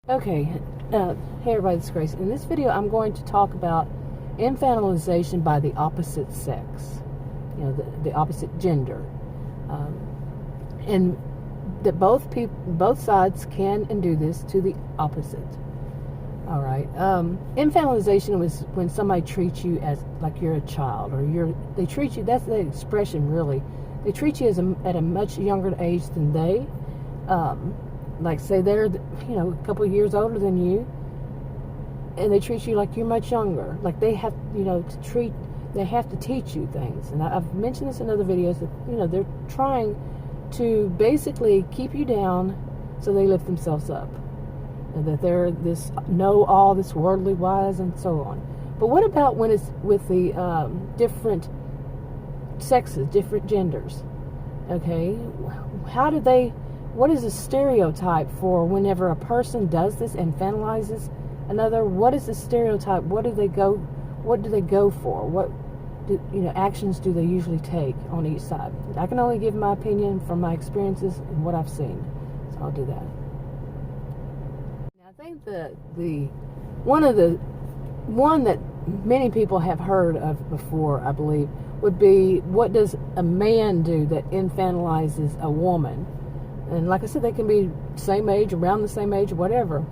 Okay, hey everybody, this is Grace. In this video, I'm going to talk about infantilization by the opposite sex, the opposite gender, and that both sides can and do this to the opposite. All right, infantilization was when somebody treats you as like you're a child, or they treat you. That's the expression, really. They treat you at a much younger age than they. Like say they're a couple of years older than you, and they treat you like you're much younger. Like they have they have to teach you things. And I've mentioned this in other videos that they're trying to basically keep you down so they lift themselves up, and that they're this know-all, this worldly wise, and so on. But what about when it's with the different sexes, different genders? Okay, what is the stereotype for whenever a person does this and infantilizes another? What is the stereotype? What do they go for? What actions do they usually take on each side? I can only give my opinion from my experiences and what I've seen, so I'll do that. Now, I think the one that many people have heard of before, I believe, would be, what does a man do that infantilizes a woman? And like I said, they can be same age, around the same age, whatever.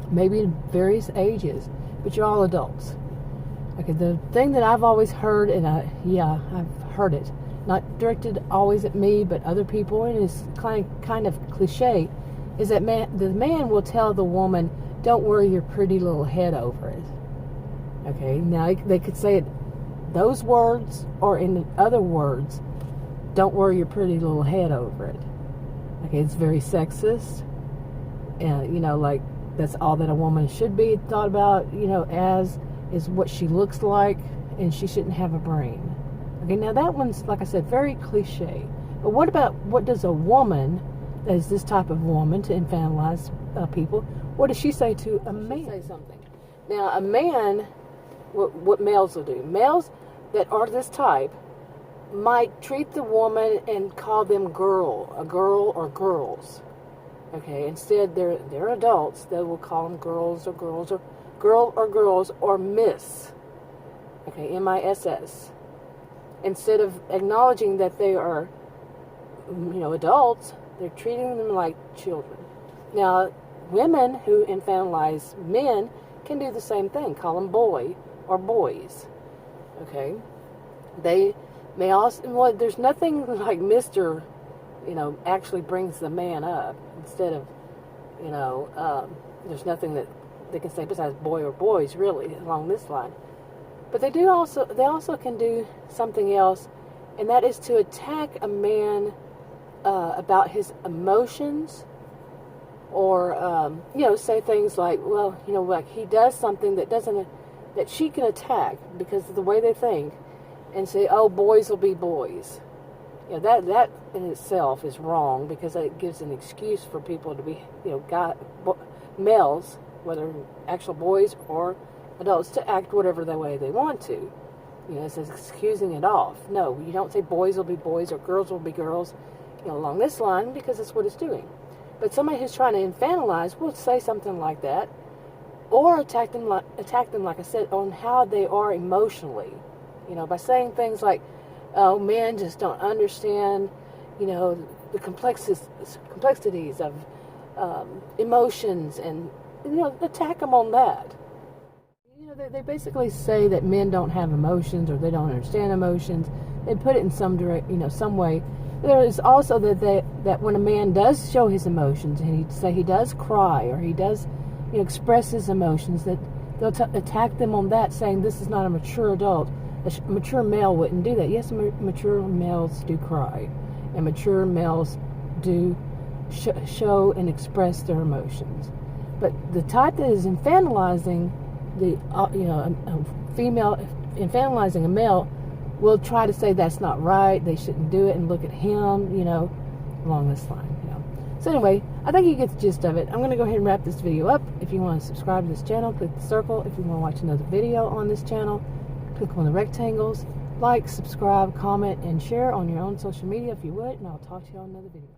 Maybe in various ages, but you're all adults. Okay, the thing that I've always heard, and I've heard it, not directed always at me, but other people, and it's kind of cliche, is that the man will tell the woman, "Don't worry your pretty little head over it." Okay, now they could say it those words, or in other words, "Don't worry your pretty little head over it." Okay, it's very sexist, and like that's all that a woman should be thought about, as is what she looks like, and she shouldn't have a brain. Okay, now that one's, like I said, very cliche. But what does a woman that is this type of woman to infantilize people? What does she say to a man? Say something. Now, a man, what males will do? Males that are this type might treat the woman and call them a girl or girls. Okay, instead they're adults. They will call them girls or girls or miss. Okay, MISS. Instead of acknowledging that they are, adults, they're treating them like children. Now, women who infantilize men can do the same thing. Call them boy or boys. Okay, they may also, there's nothing like Mr. Actually brings the man up, instead of, there's nothing that they can say besides boy or boys, really, along this line. But they also can do something else, and that is to attack a man about his emotions, or, say things like, well, like he does something that she can attack because of the way they think, and say, "Oh, boys will be boys." That in itself is wrong, because it gives an excuse for people to be, males, whether actual boys or adults, to act whatever the way they want to. It's excusing it off. No, you don't say boys will be boys or girls will be girls, along this line, because that's what it's doing. But somebody who's trying to infantilize will say something like that, or attack them, like I said, on how they are emotionally. By saying things like, "Oh, men just don't understand, the complexities of emotions," and attack them on that. They basically say that men don't have emotions, or they don't understand emotions. They put it in some way. There is also that when a man does show his emotions, and he does cry, or he does express his emotions, that they'll attack them on that, saying this is not a mature adult. A mature male wouldn't do that. Yes, mature males do cry, and mature males do show and express their emotions. But the type that is infantilizing a female, infantilizing a male, will try to say that's not right, they shouldn't do it, and look at him, along this line. So anyway, I think you get the gist of it. I'm going to go ahead and wrap this video up. If you want to subscribe to this channel, click the circle. If you want to watch another video on this channel, click on the rectangles. Like, subscribe, comment, and share on your own social media if you would, and I'll talk to you on another video.